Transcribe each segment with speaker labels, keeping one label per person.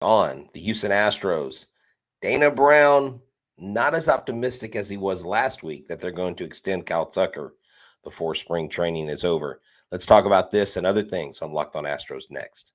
Speaker 1: On the Houston Astros, Dana Brown, not as optimistic as he was last week that they're going to extend Kyle Tucker before spring training is over. Let's talk about this and other things on Locked On Astros next.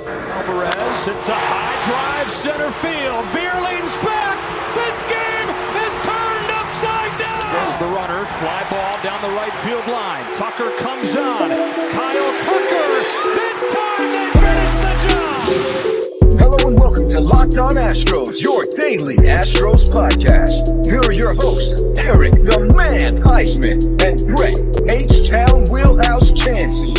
Speaker 2: Alvarez hits a high drive center field. Veer leans back. This game is turned upside down. There's the runner. Fly ball down the right field line. Tucker comes on. Kyle Tucker. This time they finish the job.
Speaker 3: Hello and welcome to Locked On Astros, your daily Astros podcast. Here are your hosts, Eric the Man Huysman and Brett H-Town Wheelhouse Chancey.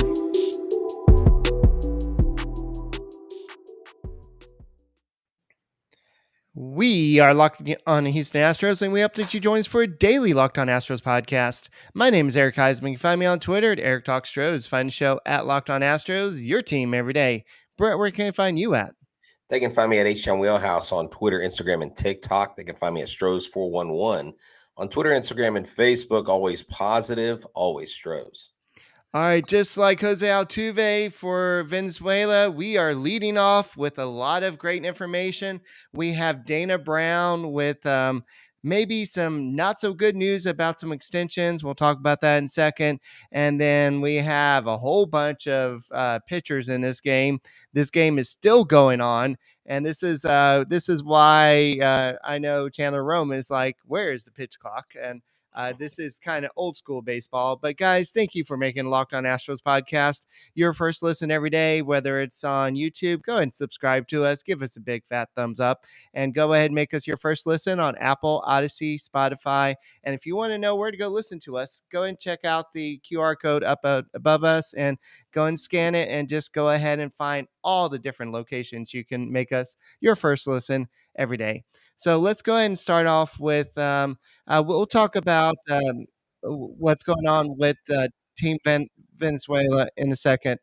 Speaker 4: We are Locked On Houston Astros, and we update you join us for a daily Locked On Astros podcast. My name is Eric Huysman. You can find me on Twitter at Eric Talk Stros. Find the show at Locked On Astros, your team every day. Brett, where can I find you at?
Speaker 1: They can find me at H-Town Wheelhouse on Twitter, Instagram, and TikTok. They can find me at Stros411 on Twitter, Instagram, and Facebook. Always positive, always Stros.
Speaker 4: All right, just like Jose Altuve for Venezuela, we are leading off with a lot of great information. We have Dana Brown with maybe some not so good news about some extensions. We'll talk about that in a second. And then we have a whole bunch of pitchers in this game. This game is still going on. And this is why I know Chandler Rome is like, where is the pitch clock? And this is kind of old school baseball. But guys, thank you for making Locked On Astros podcast your first listen every day, whether it's on YouTube. Go ahead and subscribe to us. Give us a big fat thumbs up and go ahead and make us your first listen on Apple, Odyssey, Spotify. And if you want to know where to go listen to us, go and check out the QR code up above us and go and scan it and just go ahead and find all the different locations you can make us your first listen every day. So let's go ahead and start off with we'll talk about what's going on with Team Venezuela in a second,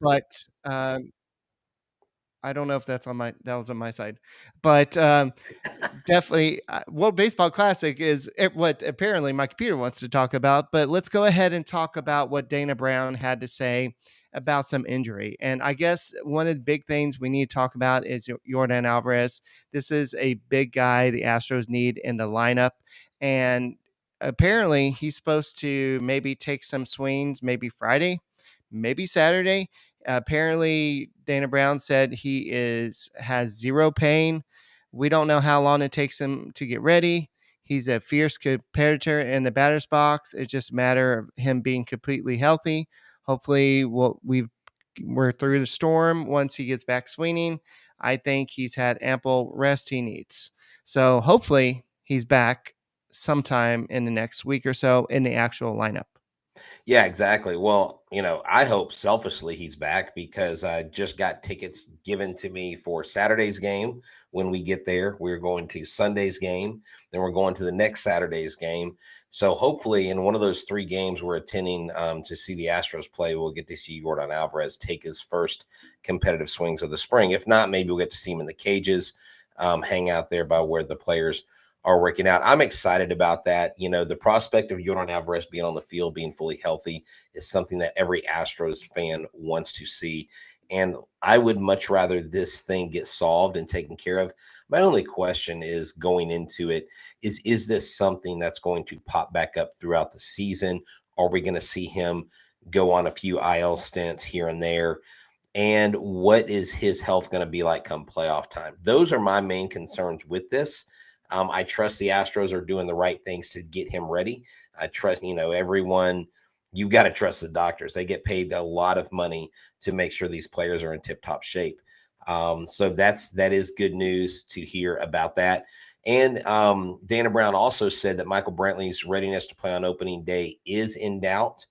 Speaker 4: but I don't know if that was on my side, but definitely World Baseball Classic is what apparently my computer wants to talk about. But let's go ahead and talk about what Dana Brown had to say about some injury. And I guess one of the big things we need to talk about is Yordan Alvarez. This is a big guy the Astros need in the lineup. And apparently he's supposed to maybe take some swings, maybe Friday, maybe Saturday. Apparently Dana Brown said he has zero pain. We don't know how long it takes him to get ready. He's a fierce competitor in the batter's box. It's just a matter of him being completely healthy. Hopefully we're through the storm. Once he gets back swinging, I think he's had ample rest he needs. So hopefully he's back sometime in the next week or so in the actual lineup.
Speaker 1: Yeah, exactly. Well, I hope selfishly he's back because I just got tickets given to me for Saturday's game. When we get there, we're going to Sunday's game. Then we're going to the next Saturday's game. So hopefully in one of those three games we're attending to see the Astros play, we'll get to see Yordan Alvarez take his first competitive swings of the spring. If not, maybe we'll get to see him in the cages, hang out there by where the players are working out. I'm excited about that. The prospect of Yordan Alvarez being on the field, being fully healthy is something that every Astros fan wants to see. And I would much rather this thing get solved and taken care of. My only question is going into it is this something that's going to pop back up throughout the season? Are we going to see him go on a few IL stints here and there? And what is his health going to be like come playoff time? Those are my main concerns with this. I trust the Astros are doing the right things to get him ready. I trust, everyone, you've got to trust the doctors. They get paid a lot of money to make sure these players are in tip-top shape. So that is good news to hear about that. And Dana Brown also said that Michael Brantley's readiness to play on opening day is in doubt,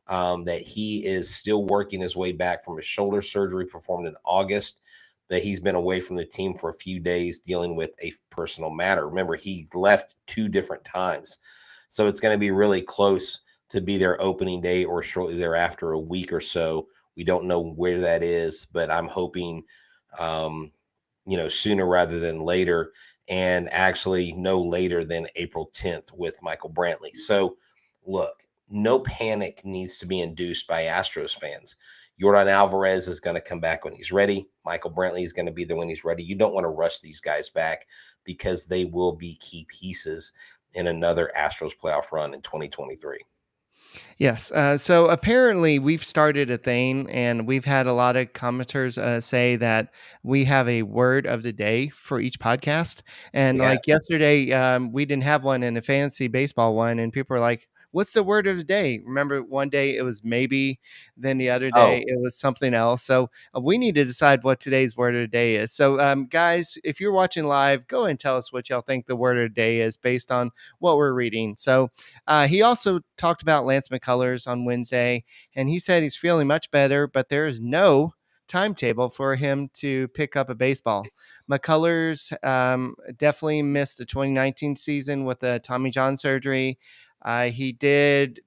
Speaker 1: that he is still working his way back from a shoulder surgery performed in August, that he's been away from the team for a few days dealing with a personal matter. Remember, he left 2 different times. So it's going to be really close to be their opening day or shortly thereafter, a week or so. We don't know where that is, but I'm hoping, sooner rather than later, and actually no later than April 10th with Michael Brantley. So look, no panic needs to be induced by Astros fans. Yordan Alvarez is going to come back when he's ready. Michael Brantley is going to be there when he's ready. You don't want to rush these guys back because they will be key pieces in another Astros playoff run in 2023.
Speaker 4: Yes. So apparently we've started a thing, and we've had a lot of commenters say that we have a word of the day for each podcast. And
Speaker 1: Yeah.
Speaker 4: like yesterday, we didn't have one in a fantasy baseball one, and people were like, "What's the word of the day?" Remember, one day it was maybe, then the other day it was something else. So we need to decide what today's word of the day is. So, guys, if you're watching live, go and tell us what y'all think the word of the day is based on what we're reading. So he also talked about Lance McCullers on Wednesday, and he said he's feeling much better, but there is no timetable for him to pick up a baseball. McCullers definitely missed the 2019 season with the Tommy John surgery. He did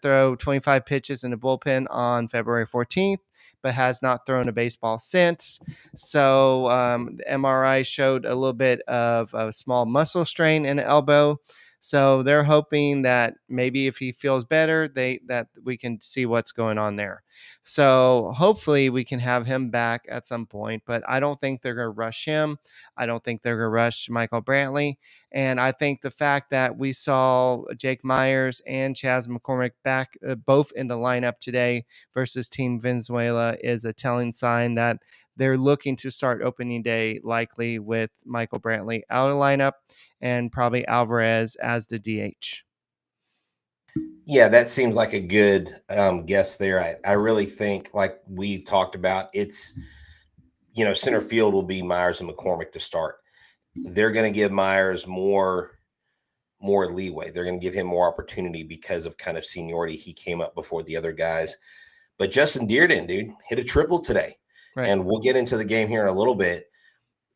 Speaker 4: throw 25 pitches in the bullpen on February 14th, but has not thrown a baseball since. So the MRI showed a little bit of a small muscle strain in the elbow. So they're hoping that maybe if he feels better, that we can see what's going on there. So hopefully we can have him back at some point, but I don't think they're going to rush him. I don't think they're going to rush Michael Brantley. And I think the fact that we saw Jake Myers and Chas McCormick back both in the lineup today versus Team Venezuela is a telling sign that they're looking to start opening day likely with Michael Brantley out of lineup and probably Alvarez as the DH.
Speaker 1: Yeah, that seems like a good guess there. I really think, like we talked about, it's, center field will be Myers and McCormick to start. They're going to give Myers more leeway. They're going to give him more opportunity because of kind of seniority. He came up before the other guys. But Justin Dearden, dude, hit a triple today. Right. And we'll get into the game here in a little bit.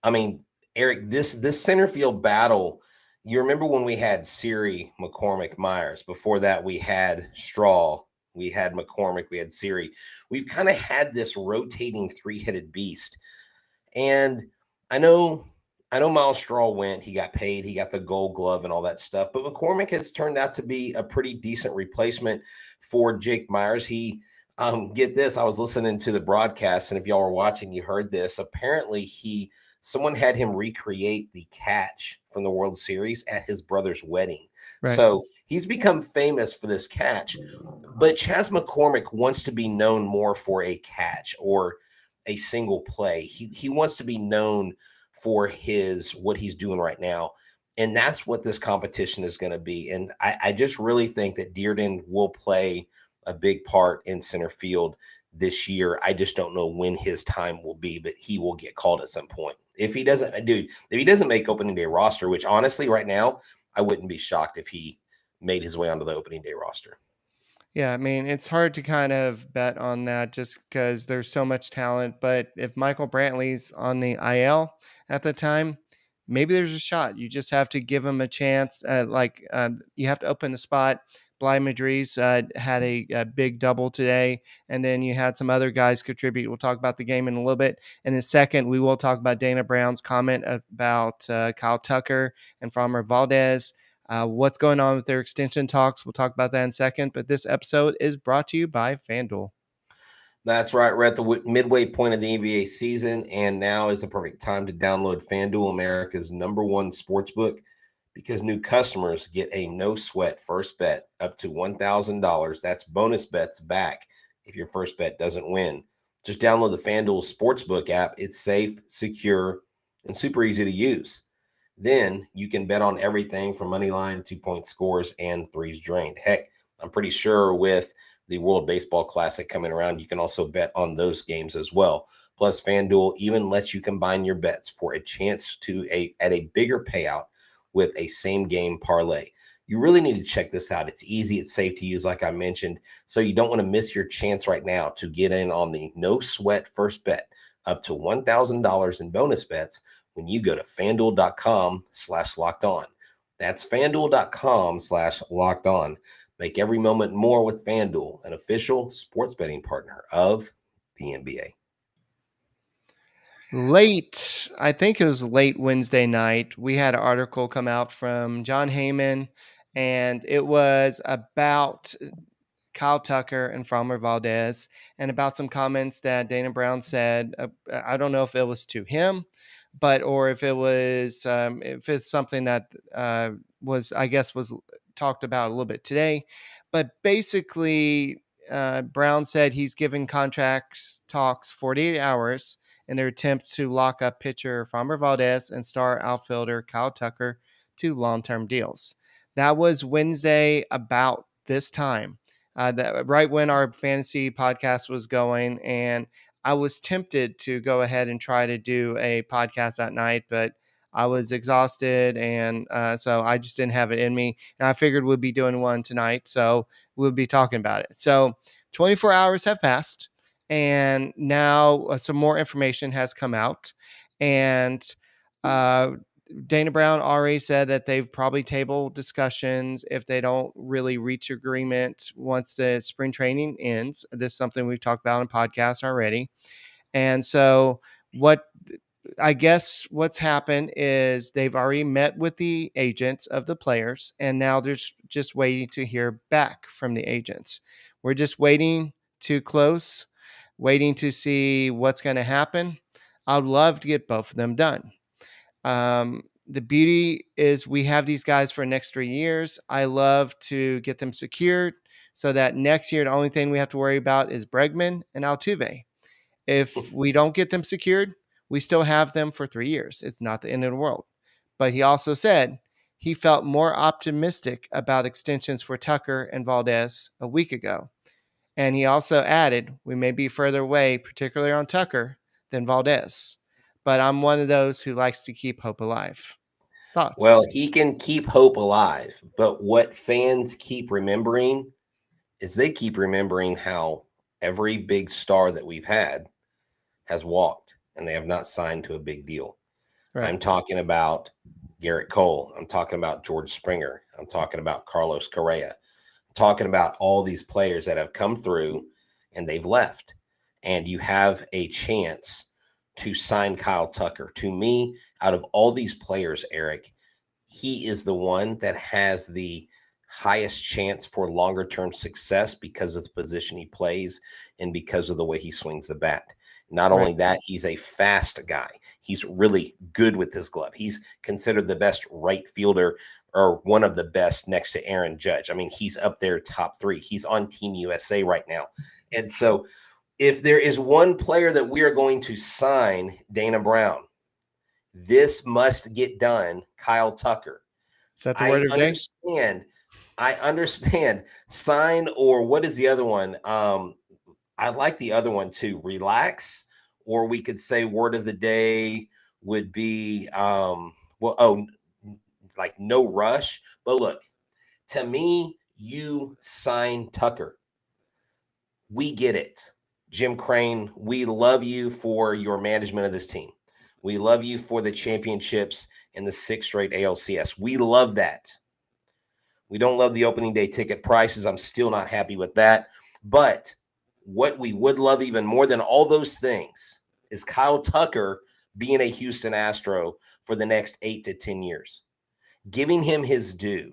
Speaker 1: I mean, Eric, this center field battle, you remember when we had Siri, McCormick, Myers. Before that, we had Straw, we had McCormick, we had Siri. We've kind of had this rotating three-headed beast. And I know Miles Straw went, he got paid, he got the Gold Glove and all that stuff. But McCormick has turned out to be a pretty decent replacement for Jake Myers. He get this, I was listening to the broadcast, and if y'all were watching, you heard this. Apparently, someone had him recreate the catch from the World Series at his brother's wedding. Right. So he's become famous for this catch. But Chas McCormick wants to be known more for a catch or a single play. He wants to be known for what he's doing right now. And that's what this competition is going to be. And I just really think that Dearden will play a big part in center field this year. I just don't know when his time will be, but he will get called at some point. If he doesn't make opening day roster, which honestly right now, I wouldn't be shocked if he made his way onto the opening day roster.
Speaker 4: Yeah, I mean, it's hard to kind of bet on that just because there's so much talent. But if Michael Brantley's on the IL at the time, maybe there's a shot. You just have to give him a chance. You have to open the spot. Bly Madriz had a big double today, and then you had some other guys contribute. We'll talk about the game in a little bit. And in a second, we will talk about Dana Brown's comment about Kyle Tucker and Framber Valdez. What's going on with their extension talks. We'll talk about that in a second. But this episode is brought to you by FanDuel.
Speaker 1: That's right. We're at the midway point of the NBA season, and now is the perfect time to download FanDuel, America's #1 sportsbook, because new customers get a no-sweat first bet up to $1,000. That's bonus bets back if your first bet doesn't win. Just download the FanDuel Sportsbook app. It's safe, secure, and super easy to use. Then you can bet on everything from money line, 2-point scores, and threes drained. Heck, I'm pretty sure with the World Baseball Classic coming around, you can also bet on those games as well. Plus, FanDuel even lets you combine your bets for a chance at a bigger payout with a same-game parlay. You really need to check this out. It's easy, it's safe to use, like I mentioned, so you don't want to miss your chance right now to get in on the no-sweat first bet up to $1,000 in bonus bets when you go to FanDuel.com/lockedon. That's FanDuel.com/lockedon. Make every moment more with FanDuel, an official sports betting partner of the NBA.
Speaker 4: I think it was late Wednesday night, we had an article come out from John Heyman, and it was about Kyle Tucker and Framber Valdez, and about some comments that Dana Brown said. I don't know if it was to him, or if it was if it's something that was talked about a little bit today. But basically, Brown said he's given contracts talks 48 hours in their attempts to lock up pitcher Framber Valdez and star outfielder Kyle Tucker to long-term deals. That was Wednesday about this time, right when our fantasy podcast was going, and I was tempted to go ahead and try to do a podcast that night, but I was exhausted, and so I just didn't have it in me. And I figured we'd be doing one tonight, so we'll be talking about it. So 24 hours have passed, and now some more information has come out, and Dana Brown already said that they've probably tabled discussions if they don't really reach agreement once the spring training ends. This is something we've talked about on podcasts already. And so what's happened is they've already met with the agents of the players, and now they're just waiting to hear back from the agents. We're just waiting to close, waiting to see what's going to happen. I'd love to get both of them done. The beauty is we have these guys for the next 3 years. I love to get them secured so that next year, the only thing we have to worry about is Bregman and Altuve. If we don't get them secured, we still have them for 3 years. It's not the end of the world. But he also said he felt more optimistic about extensions for Tucker and Valdez a week ago. And he also added, we may be further away, particularly on Tucker, than Valdez. But I'm one of those who likes to keep hope alive. Thoughts?
Speaker 1: Well, he can keep hope alive, but what fans keep remembering is they keep remembering how every big star that we've had has walked and they have not signed to a big deal. Right. I'm talking about Garrett Cole. I'm talking about George Springer. I'm talking about Carlos Correa. I'm talking about all these players that have come through and they've left. And you have a chance to sign Kyle Tucker. To me, out of all these players, Eric, he is the one that has the highest chance for longer term success because of the position he plays and because of the way he swings the bat. Not only that, he's a fast guy. He's really good with his glove. He's considered the best right fielder, or one of the best, next to Aaron Judge. I mean, he's up there top 3. He's on Team USA right now. And so if there is one player that we are going to sign, Dana Brown, this must get done, Kyle Tucker.
Speaker 4: Is that the word of the day?
Speaker 1: I understand. Sign, or what is the other one? I like the other one too. Relax, or we could say word of the day would be like no rush. But look, to me, you sign Tucker. We get it. Jim Crane, we love you for your management of this team. We love you for the championships and the 6th straight ALCS. We love that. We don't love the opening day ticket prices. I'm still not happy with that. But what we would love even more than all those things is Kyle Tucker being a Houston Astro for the next 8 to 10 years, giving him his due.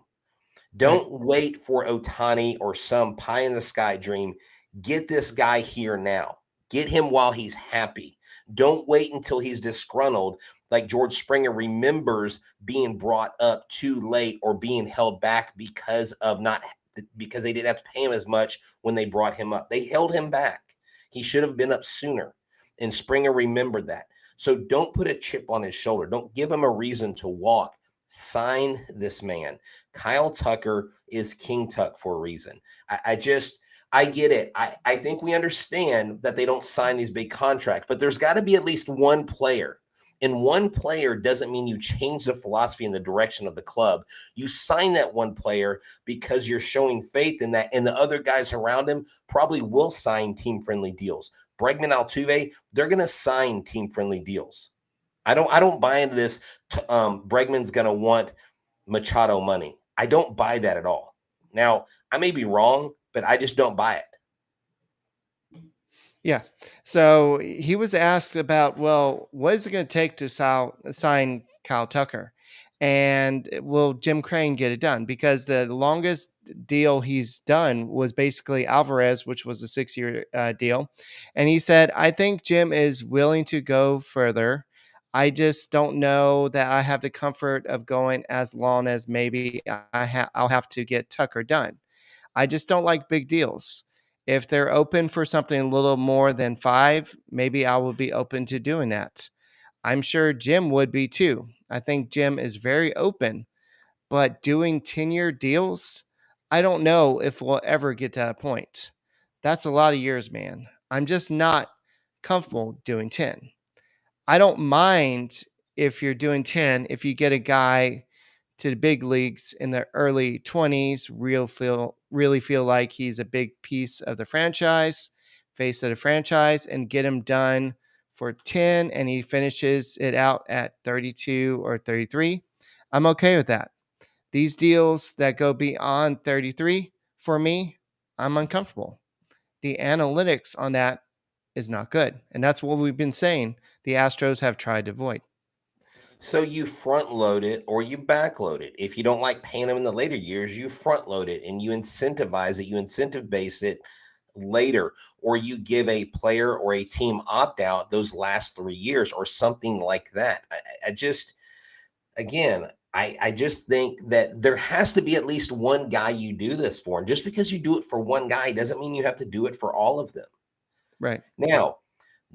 Speaker 1: Don't wait for Ohtani or some pie in the sky dream. Get this guy here now. Get him while he's happy. Don't wait until he's disgruntled, like George Springer remembers being brought up too late or being held back because they didn't have to pay him as much when they brought him up. They held him back. He should have been up sooner, and Springer remembered that. So don't put a chip on his shoulder. Don't give him a reason to walk. Sign this man. Kyle Tucker is King Tuck for a reason. I get it. I think we understand that they don't sign these big contracts, but there's got to be at least one player. And one player doesn't mean you change the philosophy and the direction of the club. You sign that one player because you're showing faith in that, and the other guys around him probably will sign team-friendly deals. Bregman, Altuve, they're going to sign team-friendly deals. I don't buy into this. Bregman's going to want Machado money. I don't buy that at all. Now, I may be wrong, but I just don't buy it.
Speaker 4: Yeah. So he was asked about, well, what is it going to take to sign Kyle Tucker? And will Jim Crane get it done? Because the longest deal he's done was basically Alvarez, which was a 6-year deal. And he said, I think Jim is willing to go further. I just don't know that I have the comfort of going as long as maybe I'll have to get Tucker done. I just don't like big deals. If they're open for something a little more than 5, maybe I will be open to doing that. I'm sure Jim would be too. I think Jim is very open, but doing 10-year deals, I don't know if we'll ever get to that point. That's a lot of years, man. I'm just not comfortable doing 10. I don't mind if you're doing 10 if you get a guy to the big leagues in the early 20s, really feel like he's a big piece of the franchise, face of the franchise, and get him done for 10 and he finishes it out at 32 or 33. I'm okay with that. These deals that go beyond 33, for me, I'm uncomfortable. The analytics on that is not good. And that's what we've been saying the Astros have tried to avoid.
Speaker 1: So you front load it or you back load it. If you don't like paying them in the later years, you front load it and you incentivize it, you incentive base it later, or you give a player or a team opt out those last 3 years or something like that. I just, again, I just think that there has to be at least one guy you do this for. And just because you do it for one guy doesn't mean you have to do it for all of them.
Speaker 4: Right.
Speaker 1: Now,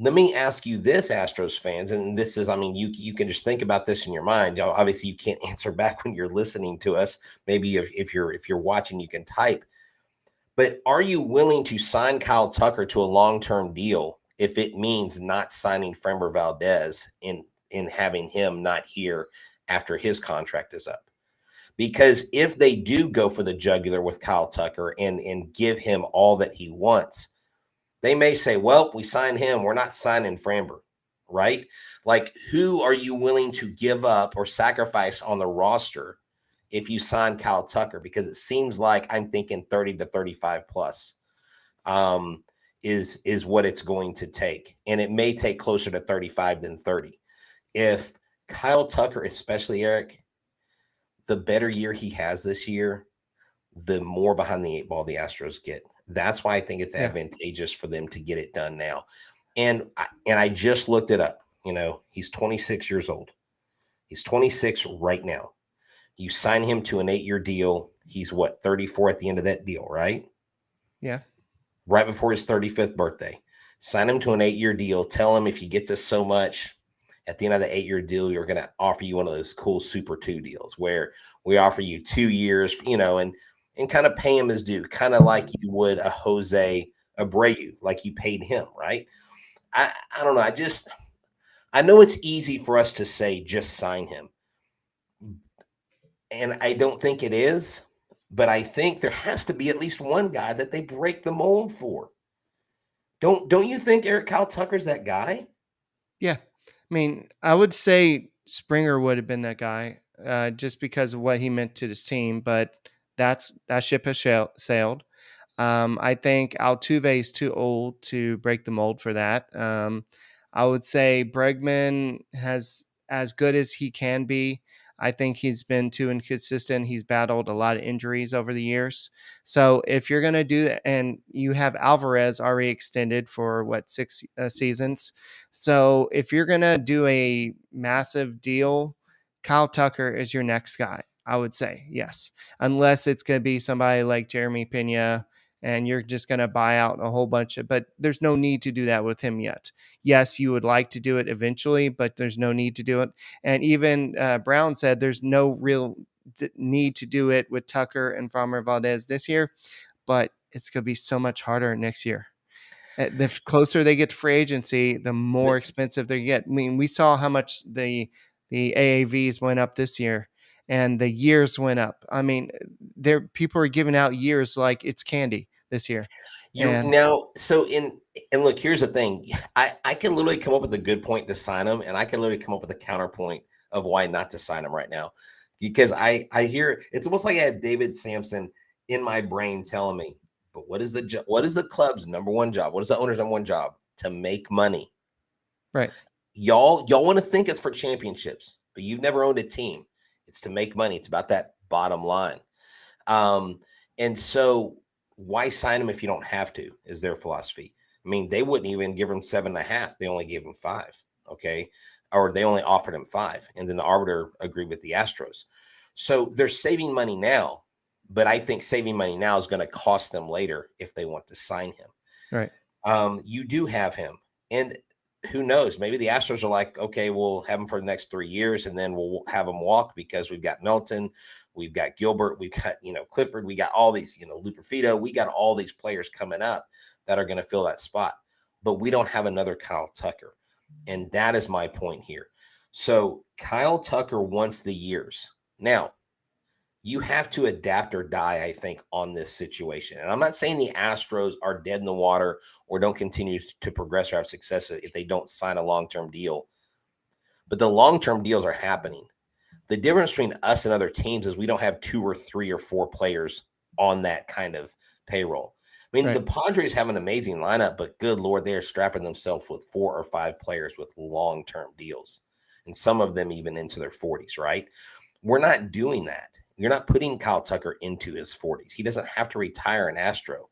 Speaker 1: let me ask you this, Astros fans, and this is, I mean, you can just think about this in your mind. Obviously, you can't answer back when you're listening to us. Maybe if you're watching, you can type. But are you willing to sign Kyle Tucker to a long-term deal if it means not signing Framber Valdez in having him not here after his contract is up? Because if they do go for the jugular with Kyle Tucker and give him all that he wants, they may say, well, we signed him. We're not signing Framber, right? Like, who are you willing to give up or sacrifice on the roster if you sign Kyle Tucker? Because it seems like I'm thinking 30 to 35 plus is what it's going to take. And it may take closer to 35 than 30. If Kyle Tucker, especially Eric, the better year he has this year, the more behind the 8 ball the Astros get. That's why I think it's advantageous for them to get it done now. And I just looked it up. You know, he's 26 years old. He's 26 right now. You sign him to an 8-year deal. He's 34 at the end of that deal, right?
Speaker 4: Yeah.
Speaker 1: Right before his 35th birthday. Sign him to an 8-year deal. Tell him if you get this so much, at the end of the 8-year deal, you're going to offer you one of those cool Super 2 deals where we offer you 2 years, you know, and kind of pay him his due, kind of like you would a Jose Abreu, like you paid him, right? I don't know. I know it's easy for us to say just sign him. And I don't think it is, but I think there has to be at least one guy that they break the mold for. Don't you think Eric Kyle Tucker's that guy?
Speaker 4: Yeah. I mean, I would say Springer would have been that guy just because of what he meant to this team, but that ship has sailed. I think Altuve is too old to break the mold for that. I would say Bregman has as good as he can be. I think he's been too inconsistent. He's battled a lot of injuries over the years. So if you're going to do that, and you have Alvarez already extended for 6 seasons. So if you're going to do a massive deal, Kyle Tucker is your next guy. I would say yes, unless it's going to be somebody like Jeremy Pena and you're just going to buy out a whole bunch but there's no need to do that with him yet. Yes, you would like to do it eventually, but there's no need to do it. And even Brown said there's no real need to do it with Tucker and Framber Valdez this year, but it's going to be so much harder next year. The closer they get to free agency, the more expensive they get. I mean, we saw how much the AAVs went up this year. And the years went up. I mean, people are giving out years like it's candy this year.
Speaker 1: And look, here's the thing. I can literally come up with a good point to sign him, and I can literally come up with a counterpoint of why not to sign him right now. Because I hear it's almost like I had David Sampson in my brain telling me, but what is the club's number one job? What is the owner's number one job? To make money.
Speaker 4: Right.
Speaker 1: Y'all want to think it's for championships, but you've never owned a team. It's to make money. It's about that bottom line. And so why sign him if you don't have to, is their philosophy. I mean, they wouldn't even give him 7.5. They only gave him 5. Okay. Or they only offered him 5. And then the arbiter agreed with the Astros. So they're saving money now, but I think saving money now is going to cost them later if they want to sign him.
Speaker 4: Right.
Speaker 1: You do have him. And who knows? Maybe the Astros are like, okay, we'll have him for the next 3 years and then we'll have him walk because we've got Melton, we've got Gilbert, we've got, Clifford, we got all these, Luperfido, we got all these players coming up that are going to fill that spot. But we don't have another Kyle Tucker. And that is my point here. So Kyle Tucker wants the years. Now, you have to adapt or die, I think, on this situation. And I'm not saying the Astros are dead in the water or don't continue to progress or have success if they don't sign a long-term deal. But the long-term deals are happening. The difference between us and other teams is we don't have 2 or 3 or 4 players on that kind of payroll. I mean, The Padres have an amazing lineup, but good Lord, they are strapping themselves with 4 or 5 players with long-term deals, and some of them even into their 40s, right? We're not doing that. You're not putting Kyle Tucker into his 40s. He doesn't have to retire an Astro.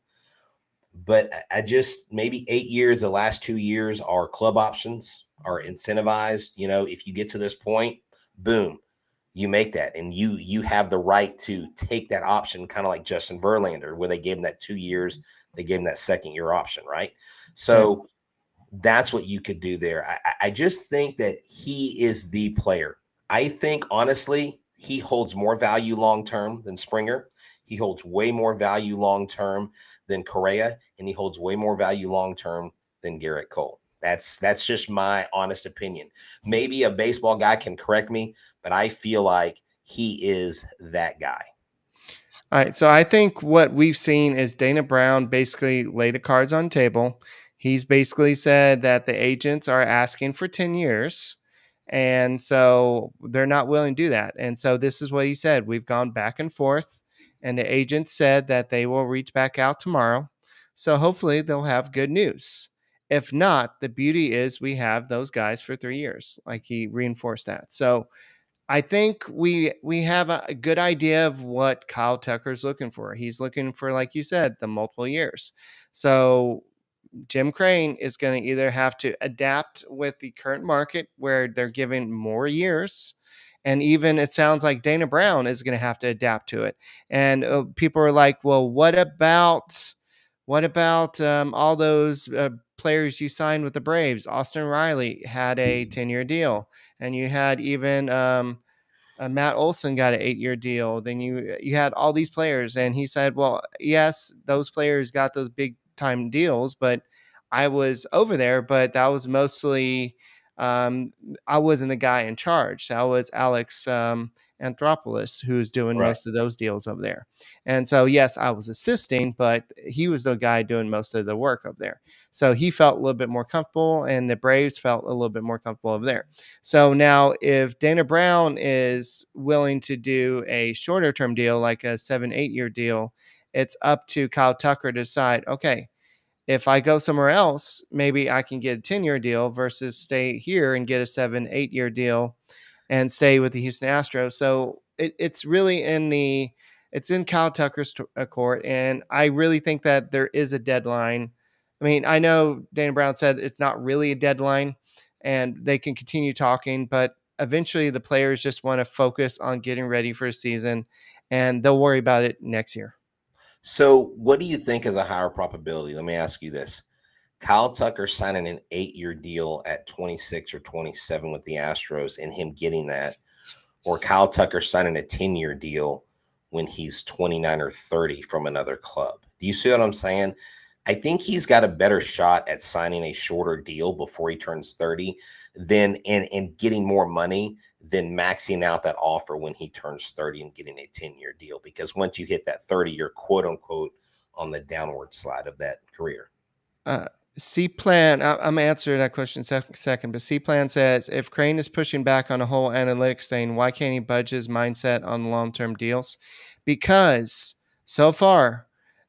Speaker 1: But I just, maybe 8 years, the last 2 years are club options, are incentivized. If you get to this point, boom, you make that. And you have the right to take that option, kind of like Justin Verlander, where they gave him that 2 years. They gave him that second-year option, right? So that's what you could do there. I just think that he is the player. I think, honestly, he holds more value long-term than Springer. He holds way more value long-term than Correa, and he holds way more value long-term than Garrett Cole. That's just my honest opinion. Maybe a baseball guy can correct me, but I feel like he is that guy.
Speaker 4: All right. So I think what we've seen is Dana Brown basically lay the cards on the table. He's basically said that the agents are asking for 10 years. And so they're not willing to do that. And so this is what he said. We've gone back and forth, and the agents said that they will reach back out tomorrow. So hopefully they'll have good news. If not, the beauty is we have those guys for 3 years. Like, he reinforced that. So I think we have a good idea of what Kyle Tucker's looking for. He's looking for, like you said, the multiple years. So Jim Crane is going to either have to adapt with the current market where they're giving more years, and even it sounds like Dana Brown is going to have to adapt to it. And people are like, well, what about all those players you signed with the Braves? Austin Riley had a 10-year deal, and you had even Matt Olson got an 8-year deal. Then you had all these players, and he said, well, yes, those players got those big time deals, but I was over there, but that was mostly I wasn't the guy in charge. That was Alex Anthopoulos, who's doing most of those deals over there. And so, yes, I was assisting, but he was the guy doing most of the work up there. So he felt a little bit more comfortable, and the Braves felt a little bit more comfortable over there. So now if Dana Brown is willing to do a shorter term deal, like a 7-8 year deal, it's up to Kyle Tucker to decide, okay, if I go somewhere else, maybe I can get a 10-year deal versus stay here and get a 7-8 year deal and stay with the Houston Astros. So it's really it's in Kyle Tucker's court. And I really think that there is a deadline. I mean, I know Dana Brown said it's not really a deadline and they can continue talking, but eventually the players just want to focus on getting ready for a season, and they'll worry about it next year.
Speaker 1: So what do you think is a higher probability? Let me ask you this. Kyle Tucker signing an 8-year deal at 26 or 27 with the Astros and him getting that, or Kyle Tucker signing a 10-year deal when he's 29 or 30 from another club? Do you see what I'm saying? I think he's got a better shot at signing a shorter deal before he turns 30 than and getting more money than maxing out that offer when he turns 30 and getting a 10-year deal. Because once you hit that 30, you're quote unquote on the downward slide of that career.
Speaker 4: C-Plan, I'm answering that question in a second, but C-Plan says, if Crane is pushing back on a whole analytics thing, why can't he budge his mindset on long-term deals? Because so far,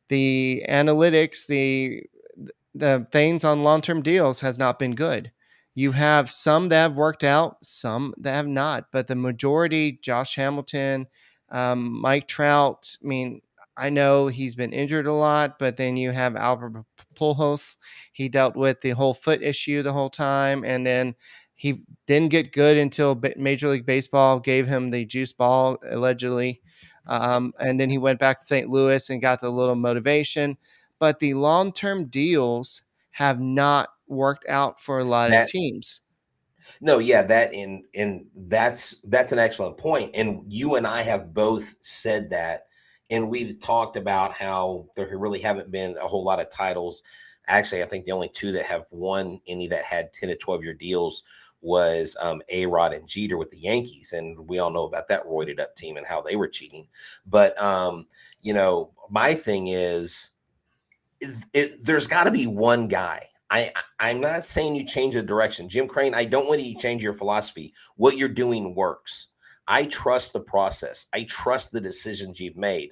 Speaker 4: the analytics, the things on long-term deals has not been good. You have some that have worked out, some that have not, but the majority, Josh Hamilton, Mike Trout. I mean, I know he's been injured a lot, but then you have Albert Pujols. He dealt with the whole foot issue the whole time, and then he didn't get good until Major League Baseball gave him the juice ball, allegedly. And then he went back to St. Louis and got the little motivation. But the long-term deals have not worked out for a lot of
Speaker 1: That
Speaker 4: teams.
Speaker 1: No, yeah, that's an excellent point. And you and I have both said that, and we've talked about how there really haven't been a whole lot of titles. Actually, I think the only two that have won any that had 10 to 12-year deals was A-Rod and Jeter with the Yankees. And we all know about that roided up team and how they were cheating. But my thing is there's got to be one guy. I'm not saying you change the direction. Jim Crane, I don't want you to change your philosophy. What you're doing works. I trust the process. I trust the decisions you've made.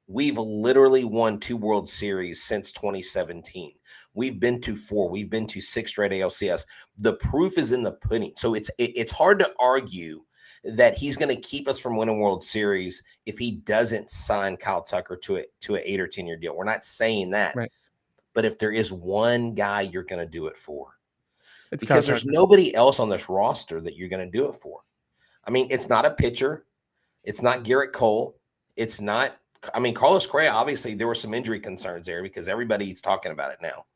Speaker 1: We've literally won 2 World Series since 2017. We've been to 4. We've been to 6 straight ALCS. The proof is in the pudding. So it's hard to argue that he's going to keep us from winning World Series if he doesn't sign Kyle Tucker to an 8 or 10-year deal. We're not saying that.
Speaker 4: Right.
Speaker 1: But if there is one guy you're going to do it for,
Speaker 4: It's
Speaker 1: because there's nobody else on this roster that you're going to do it for. I mean, it's not a pitcher. It's not Garrett Cole. It's not, Carlos Correa, obviously there were some injury concerns there because everybody's talking about it now.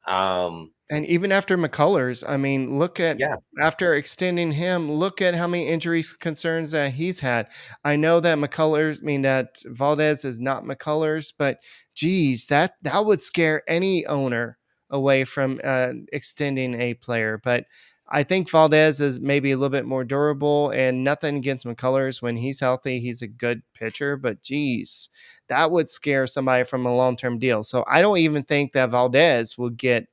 Speaker 4: And even after McCullers, look at after extending him, look at how many injury concerns that he's had. I know that that Valdez is not McCullers, but geez, that would scare any owner away from extending a player. But I think Valdez is maybe a little bit more durable, and nothing against McCullers. When he's healthy, he's a good pitcher, but geez, that would scare somebody from a long-term deal. So I don't even think that Valdez will get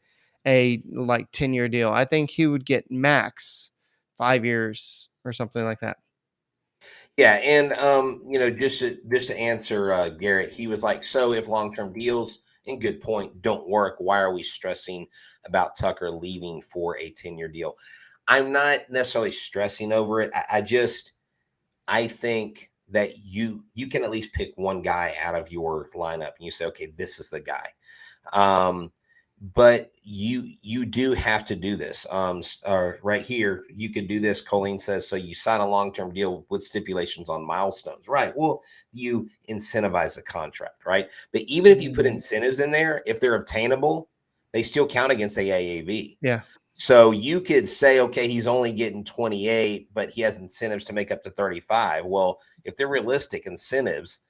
Speaker 4: a 10-year deal. I think he would get max 5 years or something like that.
Speaker 1: Yeah, and just to answer Garrett, he was like, so if long-term deals, and good point, don't work, why are we stressing about Tucker leaving for a 10-year deal? I'm not necessarily stressing over it. I think that you can at least pick one guy out of your lineup and you say, okay, this is the guy. But you do have to do this. Right here, you could do this. Colleen says, so you sign a long-term deal with stipulations on milestones, right? Well, you incentivize the contract, right? But even if you put incentives in there, if they're obtainable, they still count against the AAV.
Speaker 4: Yeah.
Speaker 1: So you could say, okay, he's only getting 28, but he has incentives to make up to 35. Well, if they're realistic incentives,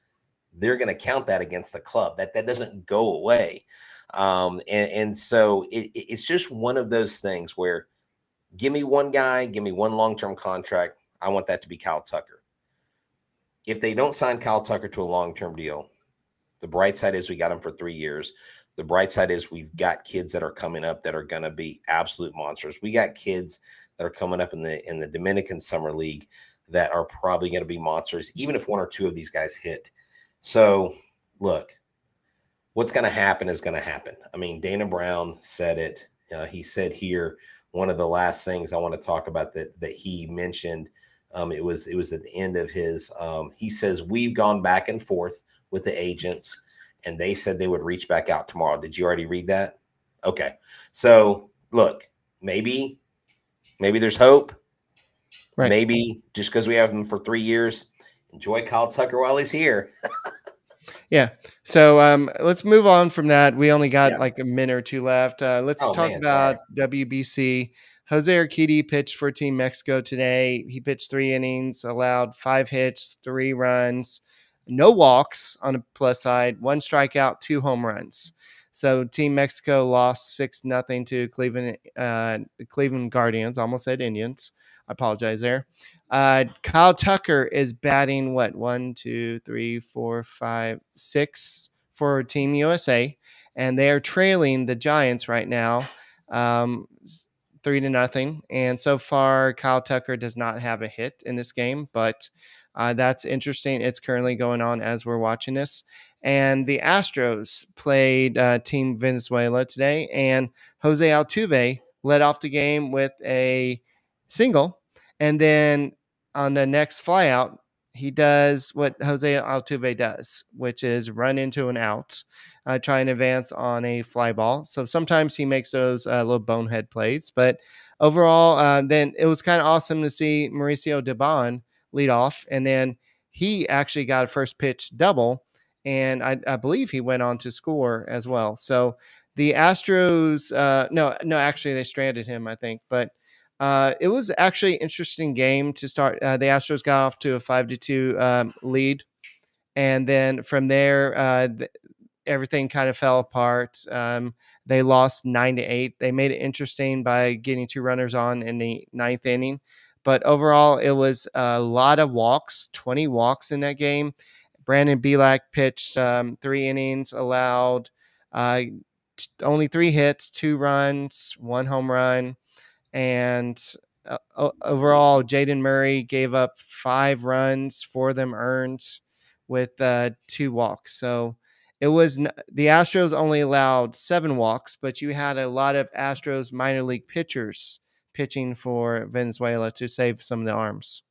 Speaker 1: they're going to count that against the club. That doesn't go away. And so it's just one of those things where give me one guy, give me one long-term contract. I want that to be Kyle Tucker. If they don't sign Kyle Tucker to a long-term deal, the bright side is we got him for 3 years. The bright side is we've got kids that are coming up that are going to be absolute monsters. We got kids that are coming up in the Dominican Summer League that are probably going to be monsters, even if 1 or 2 of these guys hit. So look, what's going to happen is going to happen. Dana Brown said it. He said here, one of the last things I want to talk about that he mentioned, it was at the end of his, he says, we've gone back and forth with the agents, and they said they would reach back out tomorrow. Did you already read that? Okay. So look, maybe there's hope. Right. Maybe just because we have him for 3 years, enjoy Kyle Tucker while he's here.
Speaker 4: Yeah. So let's move on from that. We only got like a minute or 2 left. Let's talk about WBC. Jose Urquidy pitched for Team Mexico today. He pitched 3 innings, allowed 5 hits, 3 runs, no walks on the plus side, 1 strikeout, 2 home runs. So Team Mexico lost 6-0 to Cleveland Guardians. Almost said Indians. I apologize there. Kyle Tucker is batting 1, 2, 3, 4, 5, 6 for Team USA, and they are trailing the Giants right now, 3-0. And so far, Kyle Tucker does not have a hit in this game, but that's interesting. It's currently going on as we're watching this. And the Astros played Team Venezuela today, and Jose Altuve led off the game with a single. And then on the next flyout, he does what Jose Altuve does, which is run into an out, try and advance on a fly ball. So sometimes he makes those little bonehead plays. But overall, then it was kind of awesome to see Mauricio Dubon lead off. And then he actually got a first pitch double. And I believe he went on to score as well. So the Astros, no, actually they stranded him, I think. But it was actually an interesting game to start. The Astros got off to a 5-2 lead, and then from there, everything kind of fell apart. They lost 9-8. They made it interesting by getting 2 runners on in the 9th inning, but overall, it was a lot of walks, 20 walks in that game. Brandon Bielak pitched 3 innings, allowed only 3 hits, 2 runs, 1 home run. And overall, Jaden Murray gave up 5 runs, 4 of them earned with 2 walks. So it was the Astros only allowed 7 walks, but you had a lot of Astros minor league pitchers pitching for Venezuela to save some of the arms.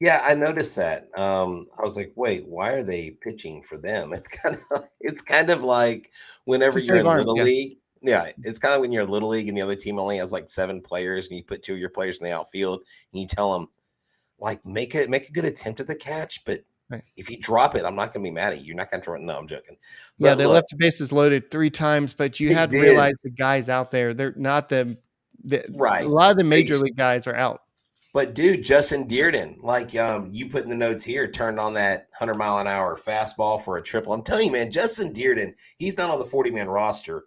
Speaker 1: Yeah, I noticed that. I was like, wait, why are they pitching for them? It's kind of like whenever
Speaker 4: To
Speaker 1: you're
Speaker 4: save
Speaker 1: in
Speaker 4: arms,
Speaker 1: little
Speaker 4: yeah.
Speaker 1: league. Yeah, it's kind of when you're in little league and the other team only has like 7 players, and you put 2 of your players in the outfield, and you tell them, like, make a good attempt at the catch, but
Speaker 4: Right.
Speaker 1: if you drop it, I'm not going to be mad at you. You're not going to throw it. No, I'm joking.
Speaker 4: Yeah,
Speaker 1: But
Speaker 4: they
Speaker 1: look,
Speaker 4: left the bases loaded 3 times, but you
Speaker 1: they
Speaker 4: had to
Speaker 1: did
Speaker 4: realize the guys out there, they're not a
Speaker 1: right.
Speaker 4: lot of the
Speaker 1: They
Speaker 4: major league guys are out.
Speaker 1: But dude, Justin Dearden, like you put in the notes here, turned on that 100-mile-an-hour fastball for a triple. I'm telling you, man, Justin Dearden, he's not on the 40-man roster.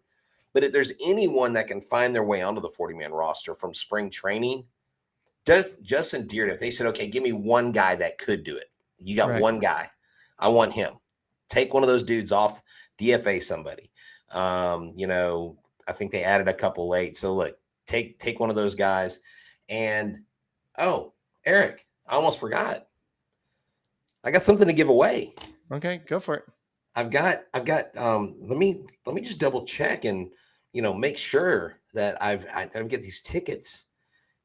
Speaker 1: But if there's anyone that can find their way onto the 40-man roster from spring training, does Justin Dearden, if they said, okay, give me one guy that could do it. You got
Speaker 4: Right.
Speaker 1: one guy. I want him. Take one of those dudes off, DFA somebody. I think they added a couple late. So look, take one of those guys. And oh, Eric, I almost forgot. I got something to give away.
Speaker 4: Okay, go for it.
Speaker 1: I've got let me just double check and make sure that I get these tickets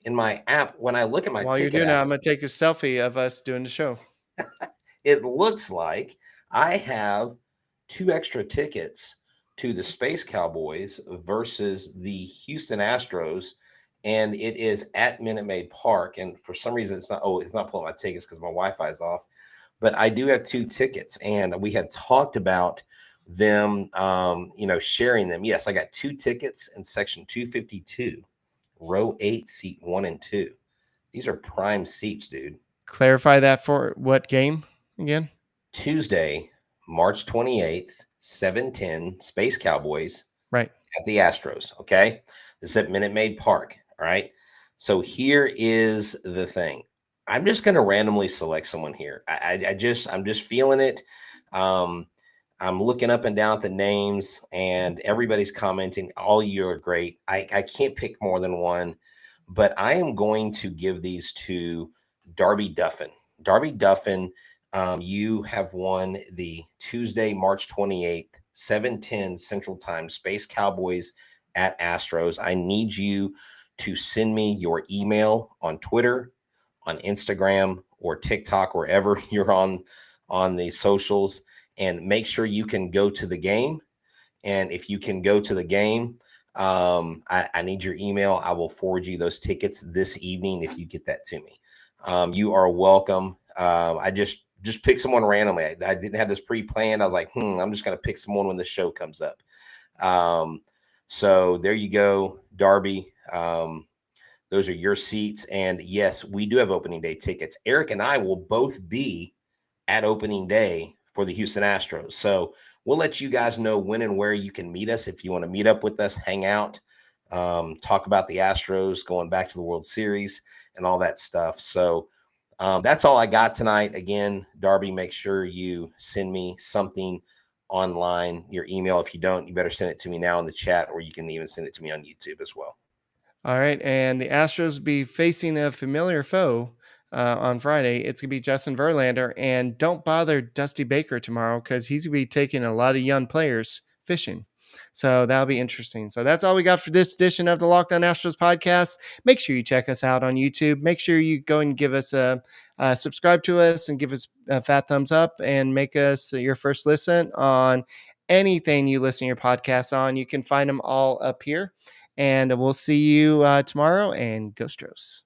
Speaker 1: in my app. When I look at my
Speaker 4: While you're
Speaker 1: ticket
Speaker 4: doing that,
Speaker 1: app,
Speaker 4: I'm going to take a selfie of us doing the show.
Speaker 1: it looks like I have 2 extra tickets to the Space Cowboys versus the Houston Astros, and it is at Minute Maid Park. And for some reason, it's not pulling my tickets because my Wi-Fi is off. But I do have 2 tickets, and we had talked about them, sharing them. Yes, I got 2 tickets in section 252, row 8, seat 1 and 2. These are prime seats, dude.
Speaker 4: Clarify that for what game again?
Speaker 1: Tuesday, March 28th, 7:10, Space Cowboys
Speaker 4: Right.
Speaker 1: at the Astros. Okay. This is at Minute Maid Park. All right. So here is the thing. I'm just going to randomly select someone here. I'm just feeling it. I'm looking up and down at the names, and everybody's commenting. All of you are great. I can't pick more than one, but I am going to give these to Darby Duffin. Darby Duffin, you have won the Tuesday, March 28th, 7:10 Central Time, Space Cowboys at Astros. I need you to send me your email on Twitter, on Instagram, or TikTok, wherever you're on the socials, and make sure you can go to the game. And if you can go to the game, I need your email. I will forward you those tickets this evening if you get that to me. You are welcome. I just picked someone randomly. I didn't have this pre-planned. I was like, I'm just going to pick someone when the show comes up. So there you go, Darby. Those are your seats. And yes, we do have opening day tickets. Eric and I will both be at opening day for the Houston Astros. So we'll let you guys know when and where you can meet us. If you want to meet up with us, hang out, talk about the Astros going back to the World Series and all that stuff. So that's all I got tonight. Again, Darby, make sure you send me something online, your email. If you don't, you better send it to me now in the chat, or you can even send it to me on YouTube as well.
Speaker 4: All right. And the Astros will be facing a familiar foe on Friday. It's going to be Justin Verlander. And don't bother Dusty Baker tomorrow because he's going to be taking a lot of young players fishing. So that'll be interesting. So that's all we got for this edition of the Locked On Astros podcast. Make sure you check us out on YouTube. Make sure you go and give us a subscribe to us and give us a fat thumbs up and make us your first listen on anything you listen to your podcast on. You can find them all up here. And we'll see you tomorrow, and go Astros.